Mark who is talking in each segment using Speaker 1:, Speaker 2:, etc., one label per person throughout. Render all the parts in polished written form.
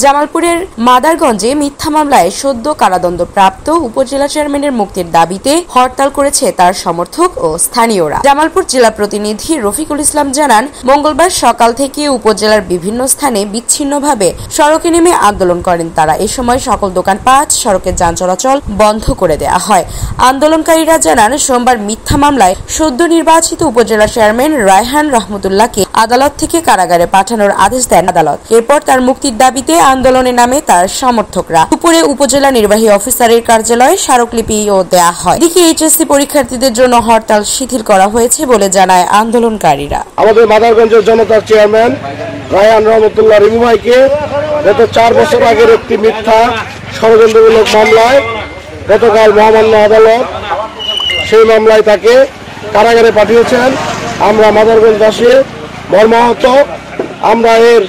Speaker 1: জামালপুরের মাদারগঞ্জে মিথ্যা মামলায় সদ্য কারাদণ্ডপ্রাপ্ত উপজেলা চেয়ারম্যানের মুক্তির দাবিতে হরতাল করেছে তার সমর্থক ও স্থানীয়রা। জামালপুর জেলা প্রতিনিধি রফিকুল ইসলাম জানান, মঙ্গলবার সকাল থেকে উপজেলার বিভিন্ন স্থানে বিচ্ছিন্নভাবে সড়কে নেমে আন্দোলন করেন তারা। এ সময় সকল দোকানপাট, সড়কের যান চলাচল বন্ধ করে দেওয়া হয়। আন্দোলনকারীরা জানান, সোমবার মিথ্যা মামলায় সদ্য নির্বাচিত উপজেলা চেয়ারম্যান রায়হান রহমতুল্লাহকে আদালত থেকে কারাগারে পাঠানোর আদেশ দেন আদালত। এরপর তার মুক্তির দাবিতে আন্দোলনে নামে তার সমর্থকরা। দুপুরে উপজেলা নির্বাহী অফিসারের কার্যালয়ে স্মারকলিপিও দেয়া হয়। এদিকে এইচএসসি পরীক্ষার্থীদের জন্য হরতাল শিথিল করা হয়েছে বলে জানায় আন্দোলনকারীরা।
Speaker 2: আমাদের মাদারগঞ্জের জনতার চেয়ারম্যান রায়হান রহমতুল্লাহ রিমু ভাইকে গত 4 বছর আগের একটি মিথ্যা ষড়যন্ত্রমূলক মামলায় গতকাল মহামান্য আদালত সেই মামলায় তাকে কারাগারে পাঠিয়েছেন। আমরা মাদারগঞ্জবাসী মর্মাহত, আমরা এর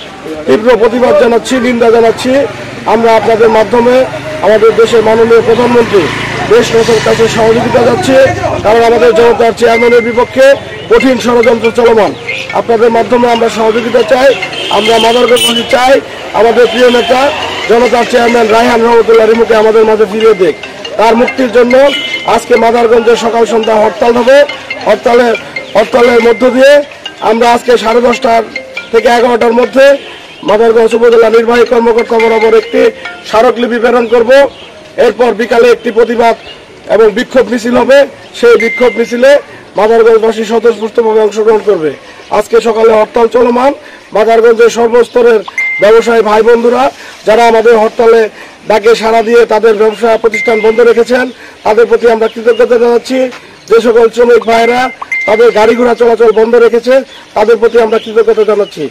Speaker 2: তীব্র প্রতিবাদ জানাচ্ছি, নিন্দা জানাচ্ছি। আমরা আপনাদের মাধ্যমে আমাদের দেশের মাননীয় প্রধানমন্ত্রী দেশনাথের কাছে সহযোগিতা যাচ্ছে, কারণ আমাদের জনতার চেয়ারম্যানের বিপক্ষে কঠিন ষড়যন্ত্র চলমান। আপনাদের মাধ্যমে আমরা সহযোগিতা চাই। আমরা মাদারগঞ্জবাসী চাই আমাদের প্রিয় নেতা জনতার চেয়ারম্যান রায়হান রহমতুল্লাহ রিমুকে আমাদের মাঝে ফিরিয়ে দেখ। তার মুক্তির জন্য আজকে মাদারগঞ্জে সকাল সন্ধ্যা হরতাল হবে। হরতালের মধ্য দিয়ে আমরা আজকে 10:30 থেকে 11টার মধ্যে মাদারগঞ্জ উপজেলা নির্বাহী কর্মকর্তা বরাবর একটি স্মারকলিপি প্রেরণ করব। এরপর বিকালে একটি প্রতিবাদ এবং বিক্ষোভ মিছিল হবে। সেই বিক্ষোভ মিছিলে মাদারগঞ্জবাসী স্বতঃস্ফূর্তভাবে অংশগ্রহণ করবে। আজকে সকালে হরতাল চলমান। মাদারগঞ্জের সর্বস্তরের ব্যবসায়ী ভাই বন্ধুরা যারা আমাদের হরতালে ডাকে সাড়া দিয়ে তাদের ব্যবসা প্রতিষ্ঠান বন্ধ রেখেছেন, তাদের প্রতি আমরা কৃতজ্ঞতা জানাচ্ছি। যে সকল শ্রমিক ভাইরা তাদের গাড়ি ঘোড়া চলাচল বন্ধ রেখেছে, তাদের প্রতি আমরা কৃতজ্ঞতা জানাচ্ছি।